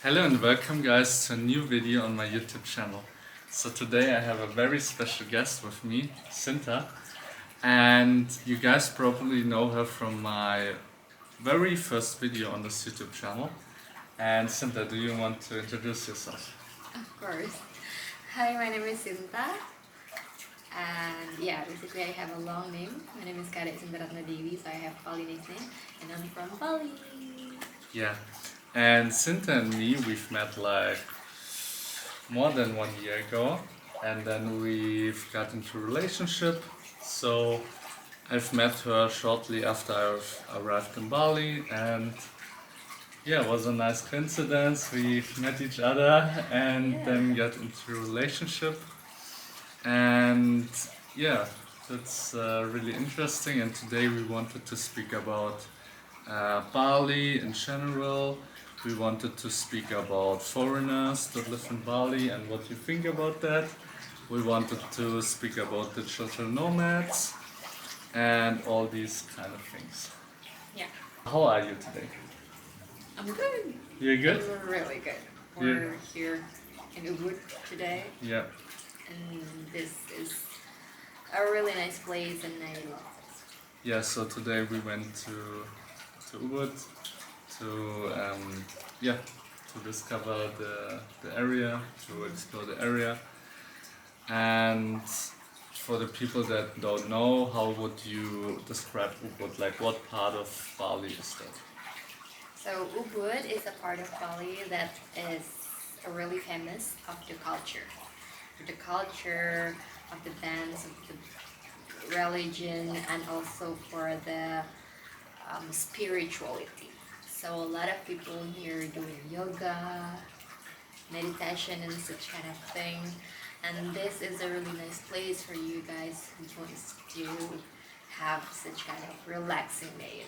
Hello and welcome guys to a new video on my YouTube channel. So today I have a very special guest with me, Sinta, and you guys probably know her from my very first video on this YouTube channel. And Sinta, do you want to introduce yourself? Of course. Hi, my name is Sinta. And yeah, basically I have a long name. My name is Ratna Dewi, so I have Bali nickname, and I'm from Bali. Yeah, and Sinta and me, we've met like more than 1 year ago, and then we've got into a relationship. So I've met her shortly after I've arrived in Bali, and yeah, it was a nice coincidence. We met each other and then got into a relationship, and yeah, that's really interesting. And today we wanted to speak about Bali in general. We wanted to speak about foreigners that live in Bali and what you think about that. We wanted to speak about digital nomads and all these kind of things. Yeah. How are you today? I'm good. You're good? I'm really good. Yeah. We're here in Ubud today, Yeah. and this is a really nice place, and I love it. Yeah, so today we went to Ubud to to discover the area, to explore the area. And for the people that don't know, how would you describe Ubud? Like what part of Bali is that? So Ubud is a part of Bali that is really famous of the culture. The culture, of the dance, of the religion, and also for the spirituality. So a lot of people here doing yoga, meditation and such kind of thing. And this is a really nice place for you guys who wants to have such kind of relaxing day,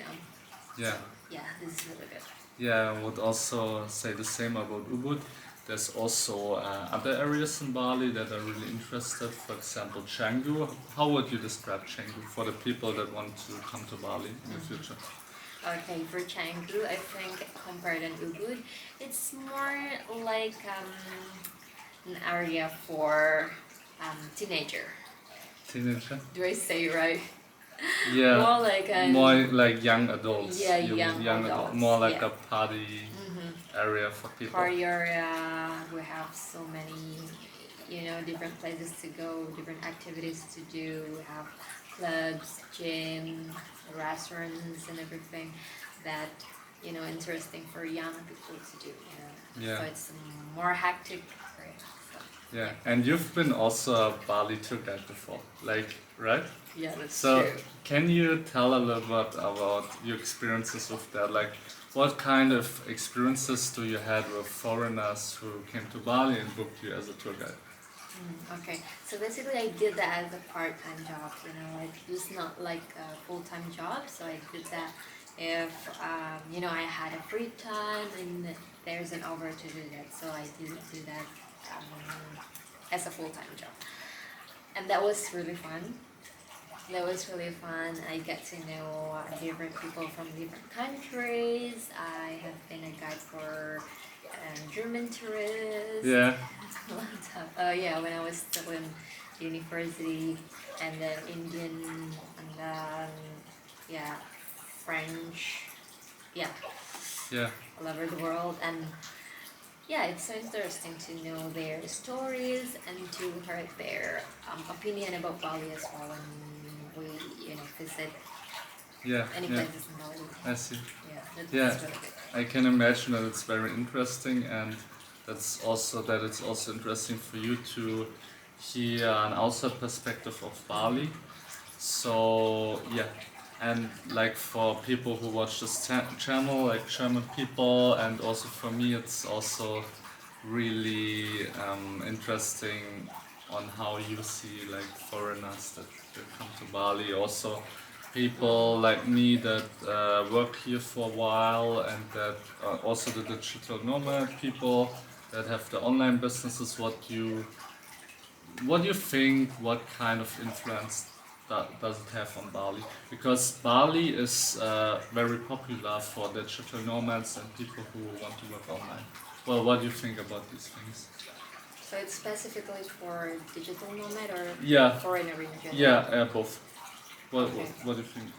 Yeah. Yeah, this is really good. Yeah, I would also say the same about Ubud. There's also other areas in Bali that are really interested. For example, Canggu. How would you describe Canggu for the people that want to come to Bali in the future? Okay, for Canggu, I think compared to Ubud, it's more like an area for teenager. Teenager? Do I say right? Yeah. More like More like young adults. Yeah, You mean young adults, more like yeah. a party area for people. party area. We have so many, different places to go, different activities to do. We have clubs, gym, restaurants, and everything that interesting for young people to do. Yeah. So it's more hectic. Right? So, Yeah, and you've been also a Bali tour guide before, like, right? yeah, that's So, true. can you tell a little bit about your experiences with that? Like, what kind of experiences do you had with foreigners who came to Bali and booked you as a tour guide? Okay, so basically I did that as a part-time job, it's not like a full-time job, so I did that if, I had a free time and there's an offer to do that, so I did do that as a full-time job. And that was really fun. I get to know different people from different countries. I have been a guide for German tourists. Yeah. When I was still in university, and then Indian, and then French, Yeah. all over the world, and it's so interesting to know their stories and to hear their opinion about Bali as well when we visit any places in Bali. I see. That's Yeah. really good. I can imagine that it's very interesting, and it's also interesting for you to hear an outside perspective of Bali. So yeah, and like for people who watch this channel, like German people, and also for me, it's also really interesting on how you see like foreigners that come to Bali. Also, people like me that work here for a while, and that also the digital nomad people that have the online businesses. What do you think? What kind of influence does it have on Bali? Because Bali is very popular for digital nomads and people who want to work online. Well, what do you think about these things? So it's specifically for digital nomad or Yeah, foreigner in general? yeah, both. Okay. What do you think?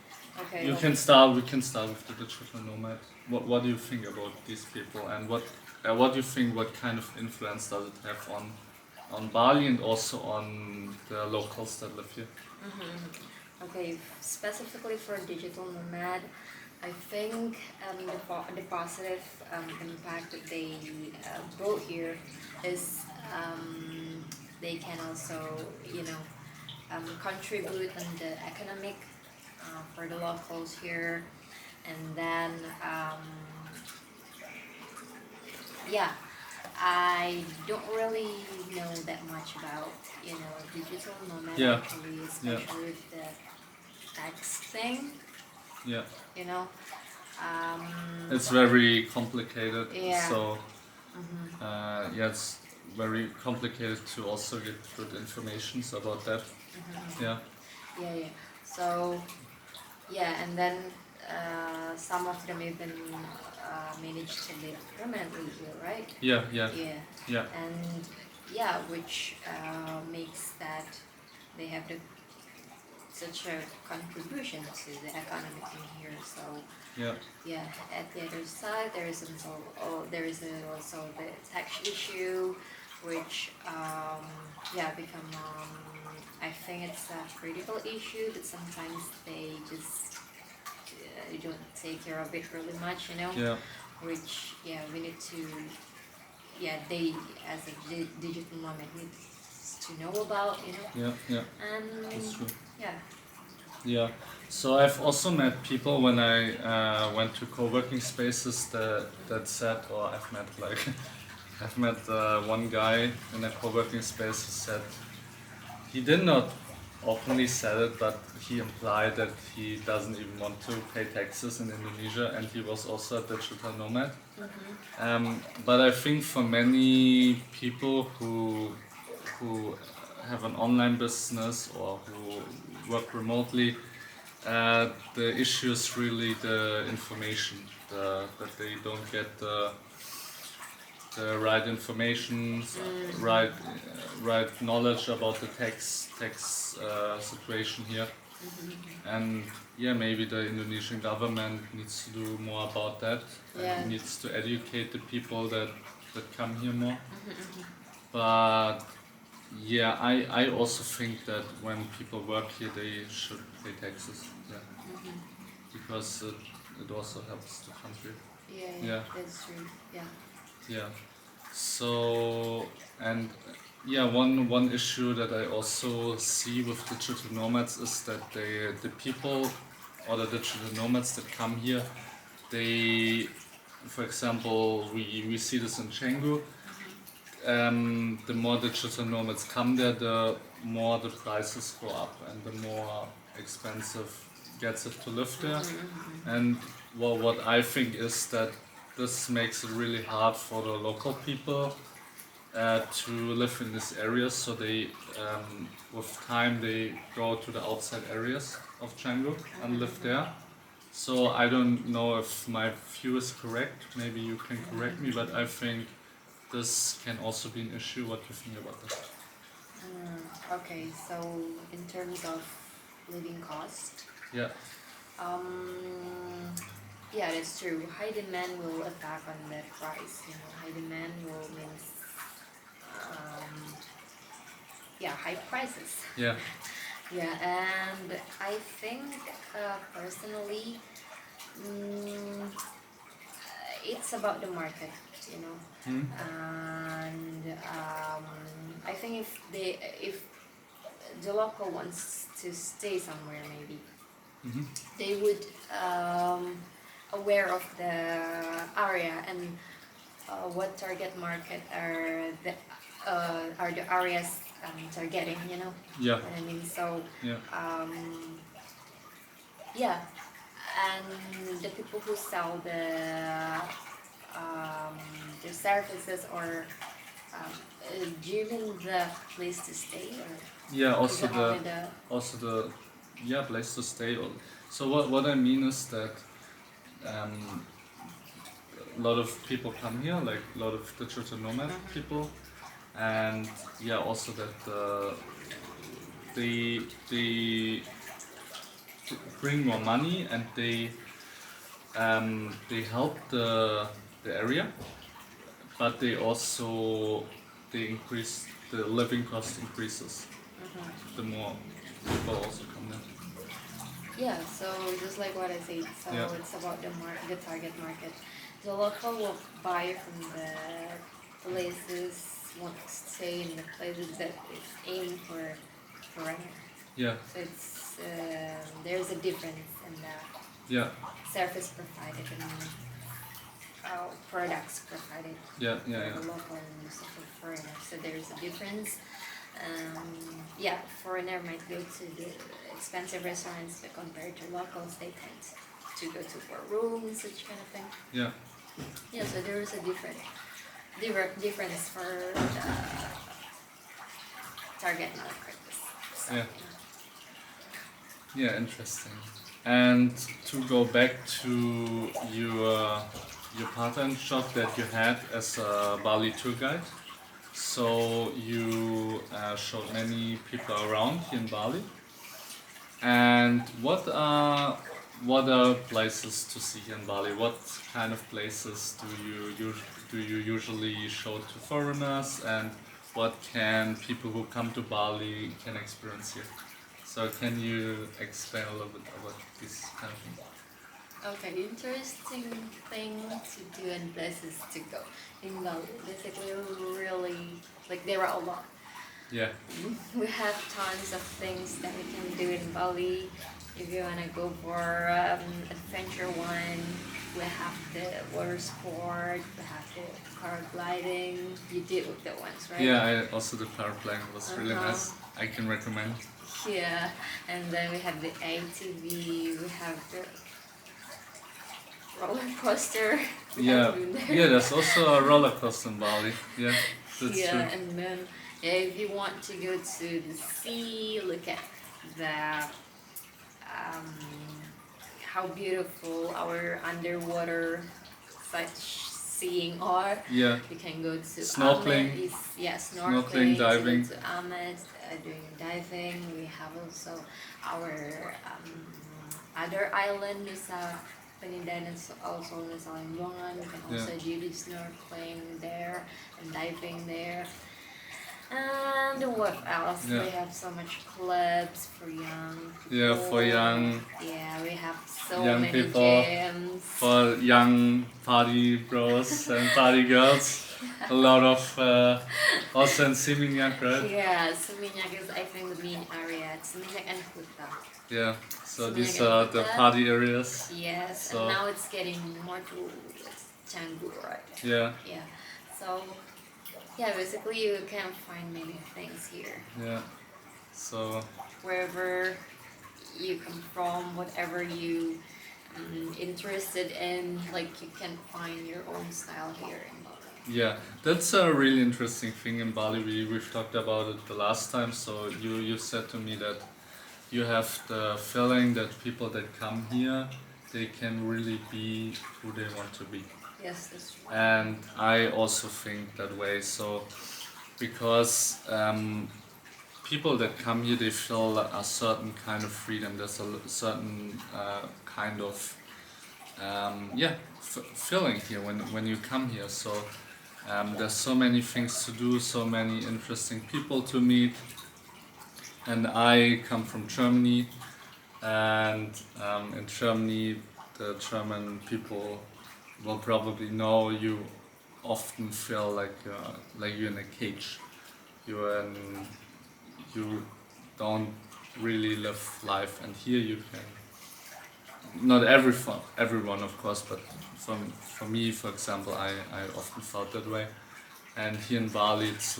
Okay. You well, can start. We can start with the digital nomad. What do you think about these people, and what do you think? What kind of influence does it have on Bali and also on the locals that live here? Okay, specifically for digital nomad, I think the positive impact that they brought here is they can also, contribute on the economic for the locals here, and then yeah, I don't really know that much about digital nomad Yeah, actually, yeah, especially with the tax thing, yeah. you know. Um, It's very complicated. yeah. So yeah, it's very complicated to also get good information about that. Yeah, Yeah, yeah. So, yeah, and then some of them even managed to live permanently here, right? yeah, yeah, Yeah. yeah, And yeah, which makes that they have such a contribution to the economy in here. So yeah, yeah, at the other side, there is also the tax issue, which become I think it's a critical issue that sometimes they just don't take care of it really much, yeah. which we need to they as a digital nomad needs to know about, Yeah, yeah, and that's true. yeah. Yeah. So I've also met people when I went to co-working spaces that said, or I've met like, I've met one guy in a co-working space who said he did not openly said it, but he implied that he doesn't even want to pay taxes in Indonesia, and he was also a digital nomad. But I think for many people who have an online business or who work remotely, the issue is really the information, that they don't get the right information, right knowledge about the tax situation here. And yeah, maybe the Indonesian government needs to do more about that Yeah. and needs to educate the people that come here more. But yeah, I also think that when people work here, they should pay taxes. Yeah, because it also helps the country. Yeah, Yeah. that's true. Yeah. Yeah. So and yeah, one issue that I also see with digital nomads is that the people or the digital nomads that come here, they, for example, we see this in Canggu. The more digital nomads come there, the more the prices go up and the more expensive gets it to live there. And well, what I think is that this makes it really hard for the local people to live in these areas. So they, with time, they go to the outside areas of Canggu and live there. So I don't know if my view is correct. Maybe you can correct me, but I think this can also be an issue. What do you think about that? Okay, so in terms of living cost, Yeah, yeah, that's true. High demand will attack on the price. High demand will means high prices. yeah, Yeah, and I think personally, mm, it's about the market, and I think if the local wants to stay somewhere, maybe they would aware of the area and what target market are the areas targeting, yeah, what I mean. So yeah, yeah, and the people who sell the services or given the place to stay, or yeah. is it only the Also the yeah place to stay. So what I mean is that um, lot of people come here, like a lot of digital nomad people, and yeah, also that they bring more money and they help the area, but they increase the living cost increases the more people also come there. Yeah, so just like what I said, so Yeah. it's about the target market. The local will buy from the places, want to stay in the places that is aimed for foreigner. Yeah, So it's there's a difference in the yeah, service provided and products provided yeah, for yeah, the local and also for foreigner. So there's a difference. Yeah, foreigner might go to the expensive restaurants, but compared to locals, they tend to go to 4 rooms, such kind of thing. yeah, Yeah, so there is a difference for the target market. So, Yeah. Yeah, interesting. And to go back to your part-time job that you had as a Bali tour guide. So you showed many people around here in Bali. And what are places to see here in Bali? What kind of places do you usually show to foreigners, and what can people who come to Bali can experience here? So can you explain a little bit about this kind of thing? okay, interesting thing to do and places to go in Bali. Basically, really, like there are a lot. Yeah, We have tons of things that we can do in Bali. If you wanna go for adventure one, we have the water sport, we have the paragliding. You did with the ones, right? yeah. I also the paraplane was really Uh-huh. nice. I can recommend. Yeah, and then we have the ATV. We have the roller coaster. We Yeah, have been there. yeah. There's also a roller coaster in Bali. Yeah, that's Yeah, true. and then if you want to go to the sea, look at the how beautiful our underwater sightseeing are. Yeah, You can go to Snorkeling. Ahmed, yeah, Snorkeling, snorkeling, diving. to go to Ahmed, doing diving. We have also our other island, Nusa Penida, and also Nusa Lembongan. We can also do the snorkeling there and diving there. And what else? Yeah. We have so much clubs for young people. Yeah, for young Yeah, we have so young many people, gyms. for young party bros and party girls. A lot of also in Seminyak, right? Yeah, Seminyak is I think the main area. Seminyak and Kuta. Yeah. So Seminyak these and are the Kuta. party areas. Yes, So- and now it's getting more to Canggu, right? Yeah, Yeah. So yeah, basically you can find many things here. yeah. So Wherever you come from, whatever you interested in, like you can find your own style here in Bali. yeah, that's a really interesting thing in Bali. We've talked about it the last time. So you said to me that you have the feeling that people that come here, they can really be who they want to be. Yes, that's true. And I also think that way. So because people that come here, they feel a certain kind of freedom. There's a certain kind of feeling here when you come here. So there's so many things to do, so many interesting people to meet. And I come from Germany, and in Germany, the German people will probably know you often feel like you're in a cage. You don't really live life, and here you can. Not everyone of course, but for me, for example, I often felt that way. And here in Bali, it's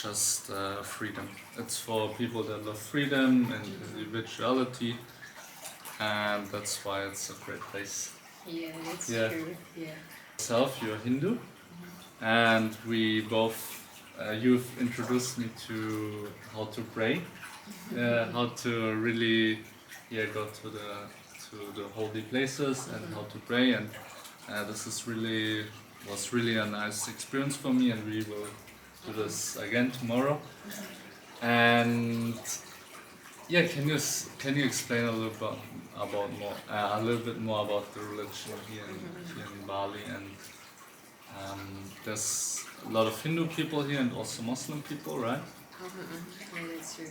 just freedom. It's for people that love freedom and individuality, and that's why it's a great place. Yeah, that's Yeah. true. Yeah. Yourself, you're Hindu, and we both. You've introduced me to how to pray, how to really, go to the holy places and how to pray. And this is really was really a nice experience for me, and we will do this again tomorrow. And yeah, can you explain a little bit about a little bit more about the religion here in Bali? And there's a lot of Hindu people here and also Muslim people, right? Yeah, that's true.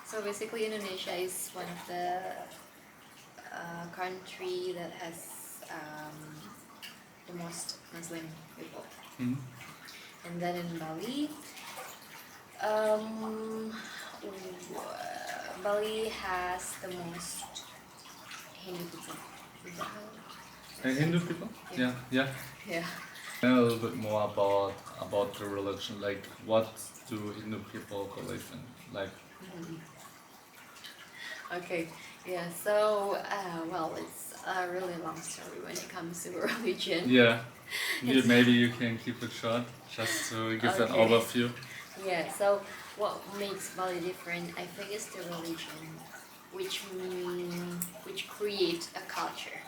So basically, Indonesia is one of the country that has the most Muslim people. Mhm. And then in Bali, um, Bali has the most Hindu people. Is that how? Hindu people? Yeah. Yeah. Yeah. A little bit more about the religion, like what do Hindu people believe in? Like, Okay. Yeah. So, well, it's a really long story when it comes to religion. yeah, It's- maybe you can keep it short, just to give an Okay. overview. Yeah, so what makes Bali different, I think, is the religion, which create a culture.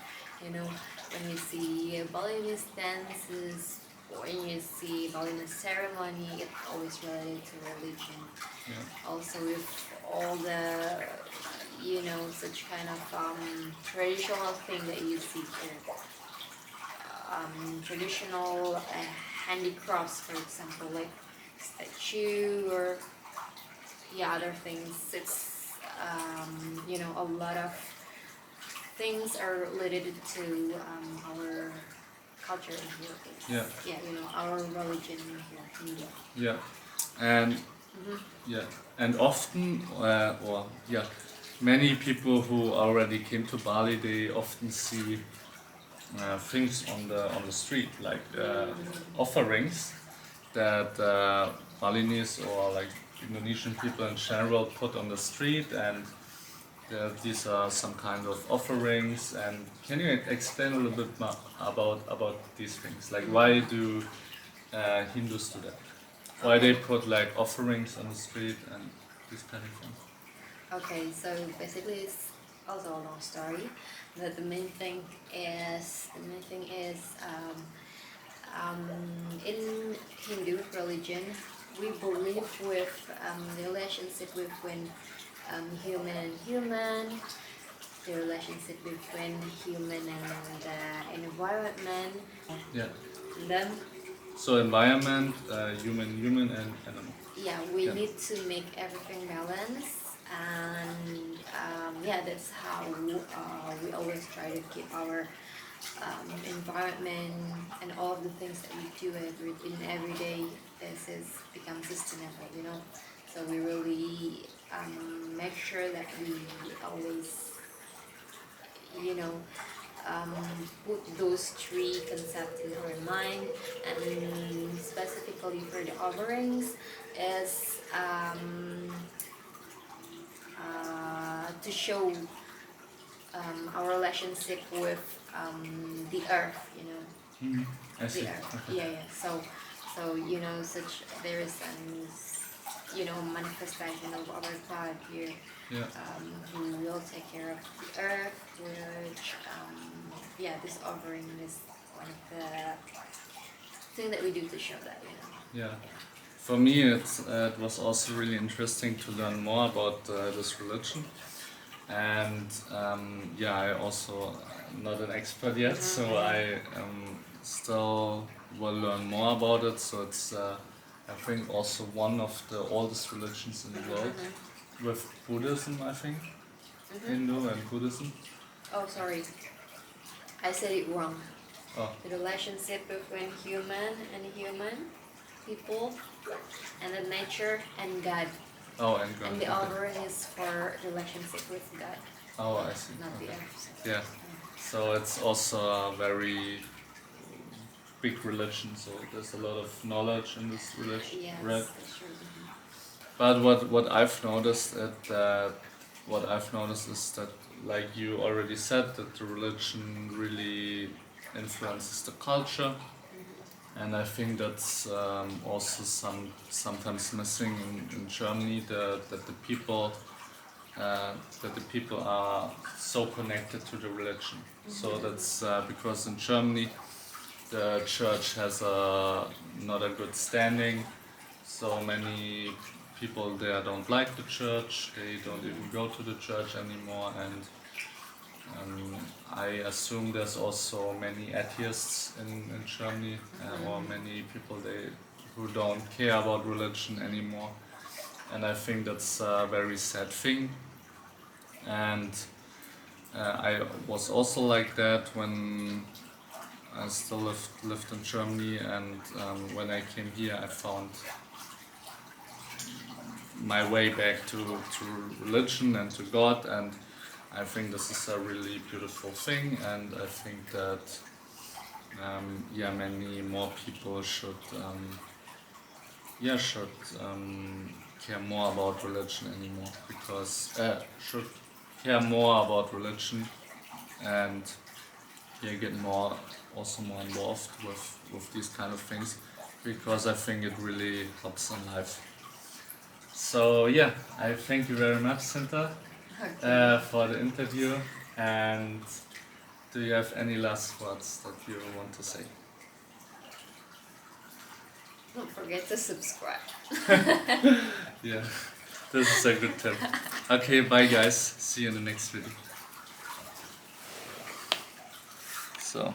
You know, when you see Balinese dances, when you see Balinese ceremony, it's always related to religion. Yeah. Also, with all the, such kind of traditional thing that you see here. Traditional handicrafts, for example, like statue or other things. It's a lot of things are related to our culture in here. Yeah. Yeah, our religion here in India. Yeah, and yeah, and often, or yeah, many people who already came to Bali, they often see things on the street, like offerings that Balinese or like Indonesian people in general put on the street, and these are some kind of offerings. And can you explain a little bit more about these things? Like, why do Hindus do that? Why they put like offerings on the street and this kind of thing? Okay, so basically it's also a long story, but the main thing is in Hindu religion we believe with the relationship between human and human, the relationship between human and environment, Yeah. and then So environment, human, and animal. yeah, we Yeah. need to make everything balanced, and that's how we always try to keep our environment and all of the things that we do every day is become sustainable, So we really make sure that we always, put those three concepts in our mind, and specifically for the offerings is to show our relationship with the earth, I see. the earth. Okay. Yeah. So such there is an manifestation of our God here, Yeah. who will take care of the earth, which this offering is one of the things that we do to show that, Yeah. For me, it was also really interesting to learn more about this religion, and I also not an expert yet, so I still will learn more about it. So it's I think also one of the oldest religions in the world, with Buddhism, I think, Hindu and Buddhism. Oh, sorry, I said it wrong. Oh, The relationship between human people, and then nature and God. oh, and God. And the Okay. offering is for the relationship with God, Oh, I see. not the Okay. earth. Yeah. So it's also a very big religion. So there's a lot of knowledge in this religion, Yes, right? that's true. But what I've noticed is that, like you already said, that the religion really influences the culture, and I think that's also sometimes missing in Germany, that the people are so connected to the religion. So that's because in Germany the church has not a good standing. So many people there don't like the church. They don't even go to the church anymore, and I assume there's also many atheists in Germany, or many people who don't care about religion anymore. And I think that's a very sad thing. And I was also like that when I still lived in Germany, and when I came here, I found my way back to religion and to God, and I think this is a really beautiful thing, and I think that many more people should care more about religion anymore, because should care more about religion, and get more involved with these kind of things, because I think it really helps in life. So yeah, I thank you very much, Sinta, for the interview. And do you have any last words that you want to say? Don't forget to subscribe. Yeah, this is a good tip. Okay, bye guys. See you in the next video. So.